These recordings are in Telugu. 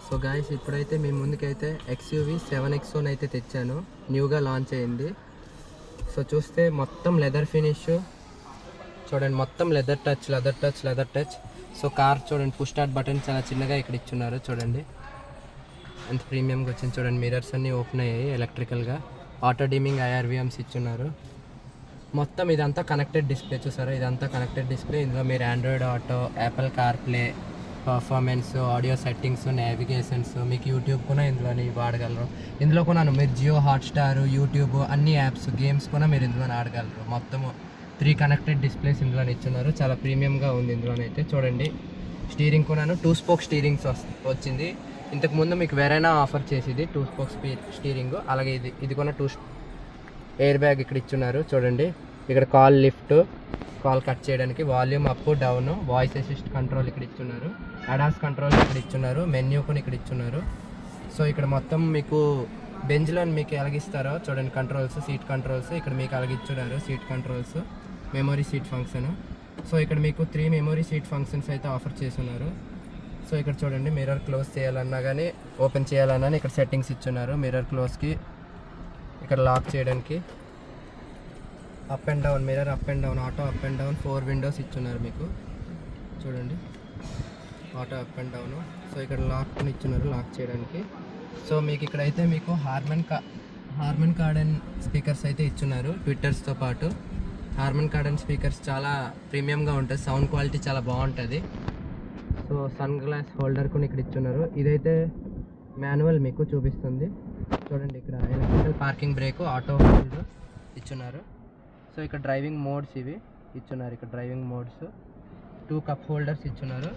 సో గాయస్ ఇప్పుడైతే మీ ముందుకైతే XUV 7X1 అయితే తెచ్చాను, న్యూగా లాంచ్ అయింది. సో చూస్తే మొత్తం లెదర్ ఫినిష్ చూడండి, మొత్తం లెదర్ టచ్. సో కార్ చూడండి, పుష్ స్టార్ట్ బటన్ చాలా చిన్నగా ఇక్కడ ఇచ్చున్నారు చూడండి, అంత ప్రీమియంగా వచ్చింది చూడండి. మిరర్స్ అన్నీ ఓపెన్ అయ్యాయి ఎలక్ట్రికల్గా, ఆటో డిమింగ్ IRVMs ఇచ్చున్నారు. మొత్తం ఇదంతా కనెక్టెడ్ డిస్ప్లే చూసారా, ఇదంతా కనెక్టెడ్ డిస్ప్లే. ఇందులో మీరు Android auto, Apple CarPlay, performance, audio settings, navigations, మీకు యూట్యూబ్ కూడా ఇందులోని వాడగలరు. ఇందులో కూడా మీరు జియో హాట్స్టార్, యూట్యూబ్ అన్ని యాప్స్, గేమ్స్ కూడా మీరు ఇందులో ఆడగలరు. మొత్తము 3 కనెక్టెడ్ డిస్ప్లేస్ ఇందులో ఇచ్చున్నారు. చాలా ప్రీమియంగా ఉంది ఇందులోనైతే చూడండి. స్టీరింగ్ కూడా 2 స్పోక్ స్టీరింగ్స్ వచ్చింది. ఇంతకుముందు మీకు వేరైనా ఆఫర్ చేసేది 2 స్పోక్ స్టీరింగ్. అలాగే ఇది కూడా 2 ఎయిర్ బ్యాగ్ ఇక్కడ ఇచ్చున్నారు చూడండి. ఇక్కడ కాల్ లిఫ్ట్, కాల్ కట్ చేయడానికి, volume up down, voice assist control ఇక్కడ ఇచ్చున్నారు, అడాస్ కంట్రోల్ ఇక్కడ ఇచ్చున్నారు, మెన్యూ కూడా ఇక్కడ ఇచ్చున్నారు. సో ఇక్కడ మొత్తం మీకు బెంజ్లో మీకు ఎలాగిస్తారో చూడండి, కంట్రోల్స్, సీట్ కంట్రోల్స్ ఇక్కడ మీకు అలాగిచ్చున్నారు. Seat controls, memory seat function. So ఇక్కడ మీకు 3 మెమరీ సీట్ ఫంక్షన్స్ అయితే ఆఫర్ చేస్తున్నారు. సో ఇక్కడ చూడండి, మిర్రర్ క్లోజ్ చేయాలన్నా కానీ ఓపెన్ చేయాలన్నా ఇక్కడ సెట్టింగ్స్ ఇచ్చున్నారు. మిర్రర్ క్లోజ్కి, ఇక్కడ లాక్ చేయడానికి, up and down, mirror up and down, auto up and down, 4 windows ఇచ్చున్నారు మీకు చూడండి, auto up and down. So ఇక్కడ లాక్ ఇచ్చున్నారు లాక్ చేయడానికి. సో మీకు ఇక్కడైతే మీకు హార్మన్ కార్డెన్ స్పీకర్స్ అయితే ఇచ్చున్నారు ట్విట్టర్స్తో పాటు. హార్మన్ కార్డెన్ స్పీకర్స్ చాలా ప్రీమియంగా ఉంటుంది, సౌండ్ క్వాలిటీ చాలా బాగుంటుంది. సో సన్ గ్లాస్ హోల్డర్ కూడా ఇక్కడ ఇచ్చున్నారు. ఇదైతే మాన్యువల్ మీకు చూపిస్తుంది చూడండి. ఇక్కడ electrical parking brake, auto hold ఇచ్చున్నారు. సో ఇక్కడ డ్రైవింగ్ మోడ్స్ ఇవి ఇచ్చున్నారు. ఇక్కడ డ్రైవింగ్ మోడ్స్, 2 కప్ హోల్డర్స్ ఇచ్చున్నారు,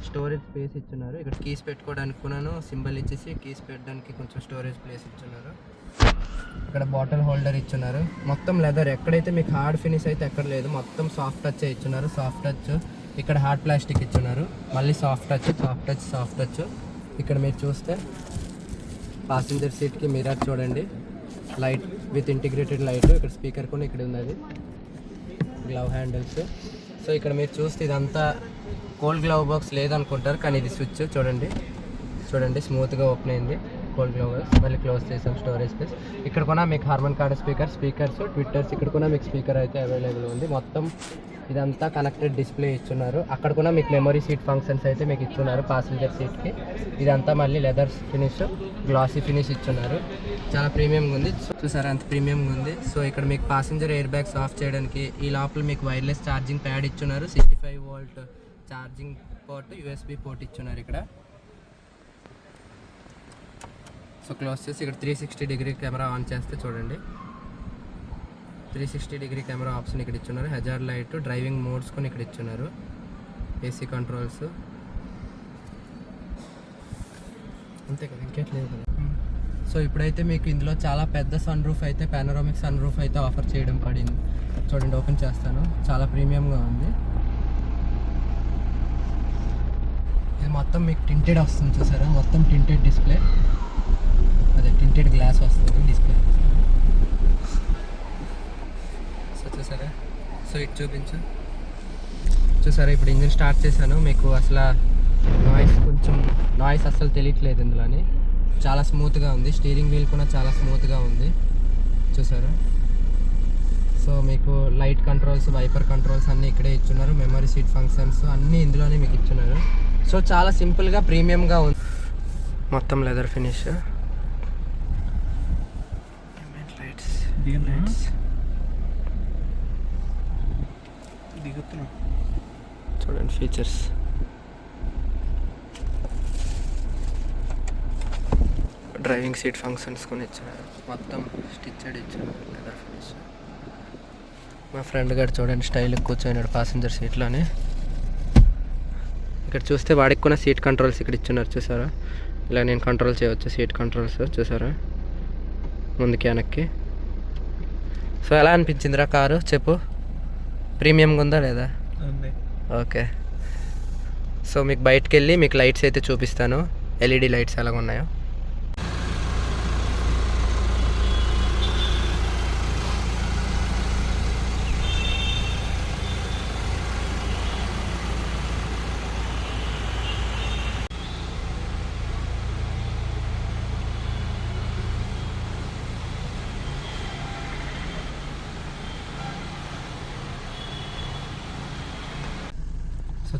స్టోరేజ్ స్పేస్ ఇచ్చున్నారు. ఇక్కడ కీస్ పెట్టుకోవడానికి కూడాను సింబల్ ఇచ్చేసి కీస్ పెట్టడానికి కొంచెం స్టోరేజ్ ప్లేస్ ఇచ్చున్నారు. ఇక్కడ బాటిల్ హోల్డర్ ఇచ్చున్నారు. మొత్తం లెదర్, ఎక్కడైతే మీకు హార్డ్ ఫినిష్ అయితే ఎక్కడ లేదు, మొత్తం సాఫ్ట్ టచ్ ఇచ్చున్నారు. సాఫ్ట్ టచ్, ఇక్కడ హార్డ్ ప్లాస్టిక్ ఇచ్చున్నారు, మళ్ళీ సాఫ్ట్ టచ్. ఇక్కడ మీరు చూస్తే ప్యాసింజర్ సీట్కి మిర్రర్ చూడండి, లైట్ విత్ ఇంటిగ్రేటెడ్ లైట్. ఇక్కడ స్పీకర్ కూడా ఇక్కడ ఉన్నది, గ్లవ్ హ్యాండిల్స్. సో ఇక్కడ మీరు చూస్తే ఇదంతా కోల్డ్ గ్లవ్ బాక్స్ లేదనుకుంటారు, కానీ ఇది స్విచ్ చూడండి స్మూత్గా ఓపెన్ అయింది. కోల్డ్ గ్లవ్ బాక్స్ మళ్ళీ క్లోజ్ చేసాం, స్టోరేజ్ స్పేస్. ఇక్కడ కూడా మీకు హార్మన్ కార్డ్ స్పీకర్స్, ట్విట్టర్స్, ఇక్కడ కూడా మీకు స్పీకర్ అయితే అవైలబుల్ ఉంది. మొత్తం ఇదంతా కనెక్టెడ్ డిస్ప్లే ఇచ్చున్నారు. అక్కడ కూడా మీకు మెమరీ సీట్ ఫంక్షన్స్ అయితే మీకు ఇచ్చున్నారు ప్యాసింజర్ సీట్కి. ఇదంతా మళ్ళీ లెదర్ ఫినిష్, గ్లాసీ ఫినిష్ ఇచ్చున్నారు. చాలా ప్రీమియంగా ఉంది చూసారా, అంత ప్రీమియంగా ఉంది. సో ఇక్కడ మీకు ప్యాసింజర్ ఎయిర్ బ్యాగ్స్ ఆఫ్ చేయడానికి ఈ లోపల మీకు వైర్లెస్ ఛార్జింగ్ ప్యాడ్ ఇచ్చున్నారు, 65 volt charging port, USB port ఇచ్చున్నారు ఇక్కడ. సో క్లోజ్ చేసి ఇక్కడ 360 డిగ్రీ కెమెరా ఆన్ చేస్తే చూడండి, 360 డిగ్రీ కెమెరా ఆప్షన్ ఇక్కడ ఇచ్చున్నారు. హెజార్డ్ లైట్, డ్రైవింగ్ మోడ్స్ కూడా ఇక్కడ ఇచ్చున్నారు, AC కంట్రోల్స్, అంతే కదా, ఇంకెట్లేదు కదా. సో ఇప్పుడైతే మీకు ఇందులో చాలా పెద్ద సన్ రూఫ్ అయితే, పానోరామిక్ సన్ రూఫ్ అయితే ఆఫర్ చేయడం పడింది చూడండి. ఓపెన్ చేస్తాను, చాలా ప్రీమియంగా ఉంది. ఇది మొత్తం మీకు టింటెడ్ వస్తుంది చూసారా, మొత్తం టింటెడ్ డిస్ప్లే, అదే టింటెడ్ గ్లాస్ వస్తుంది డిస్ప్లే. సో చూసారా, సో ఇటు చూసారా, ఇప్పుడు ఇంజిన్ స్టార్ట్ చేశాను, మీకు అసలు నాయిస్ అస్సలు తెలియట్లేదు ఇందులోని, చాలా స్మూత్గా ఉంది. స్టీరింగ్ వీల్ కూడా చాలా స్మూత్గా ఉంది చూసారా. సో మీకు లైట్ కంట్రోల్స్, వైపర్ కంట్రోల్స్ అన్నీ ఇక్కడే ఇచ్చున్నారు, మెమరీ సీట్ ఫంక్షన్స్ అన్నీ ఇందులోనే మీకు ఇచ్చున్నారు. సో చాలా సింపుల్గా ప్రీమియంగా ఉంది, మొత్తం లెదర్ ఫినిష్, లైట్స్ చూడండి, ఫీచర్స్. డ్రైవింగ్ సీట్ ఫంక్షన్స్ కొని ఇచ్చారు, మొత్తం స్టిచ్డ్ ఇచ్చారు, లెదర్ ఫినిష్. మా ఫ్రెండ్ గారు చూడండి స్టైల్కి కూర్చోయినాడు ప్యాసింజర్ సీట్లోనే. ఇక్కడ చూస్తే వాడికి కూడా సీట్ కంట్రోల్స్ ఇక్కడ ఇచ్చున్నారు చూసారా, ఇలా నేను కంట్రోల్ చేయవచ్చు సీట్ కంట్రోల్స్ చూసారా, ముందుకి వెనక్కి. సో ఎలా అనిపించిందిరా కారు చెప్పు, ప్రీమియంగా ఉందా లేదా? ఓకే. సో మీకు బయటకు వెళ్ళి మీకు లైట్స్ అయితే చూపిస్తాను, LED లైట్స్ ఎలాగ ఉన్నాయో.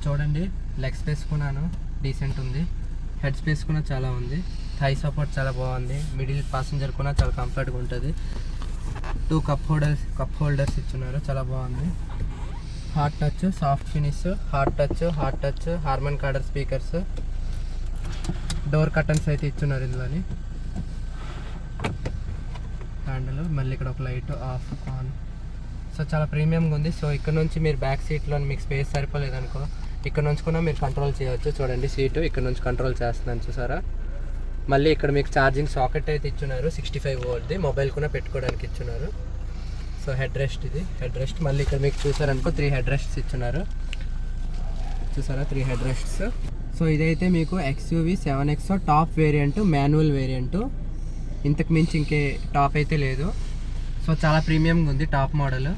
చూడండి, లెగ్ స్పేస్ కూడాను డీసెంట్ ఉంది, హెడ్ స్పేస్ కూడా చాలా ఉంది, థై సపోర్ట్ చాలా బాగుంది, మిడిల్ ప్యాసింజర్ కూడా చాలా కంఫర్ట్గా ఉంటుంది. 2 కప్ హోల్డర్స్ ఇచ్చున్నారు, చాలా బాగుంది. Hard touch, soft finish, hard touch, Harman Kardon speakers, door curtains అయితే ఇచ్చున్నారు ఇందులోని. హ్యాండిల్, మళ్ళీ ఇక్కడ ఒక లైట్ ఆఫ్ ఆన్. సో చాలా ప్రీమియంగా ఉంది. సో ఇక్కడ నుంచి మీరు బ్యాక్ సీట్లో మీకు స్పేస్ సరిపోలేదనుకో, ఇక్కడ నుంచి కూడా మీరు కంట్రోల్ చేయవచ్చు. చూడండి, సీటు ఇక్కడ నుంచి కంట్రోల్ చేస్తున్నాను చూసారా. మళ్ళీ ఇక్కడ మీకు ఛార్జింగ్ సాకెట్ అయితే ఇచ్చున్నారు, 65 వోల్ట్ది, మొబైల్ కూడా పెట్టుకోవడానికి ఇచ్చున్నారు. సో హెడ్ రెస్ట్, ఇది హెడ్ రెస్ట్. మళ్ళీ ఇక్కడ మీకు చూసారనుకో 3 హెడ్ రెస్ట్స్ ఇచ్చున్నారు చూసారా, 3 హెడ్ రెస్ట్స్. సో ఇదైతే మీకు XUV 7X top variant, manual variant. ఇంతకు మించి ఇంకే టాప్ అయితే లేదు. సో చాలా ప్రీమియంగా ఉంది, టాప్ మోడల్.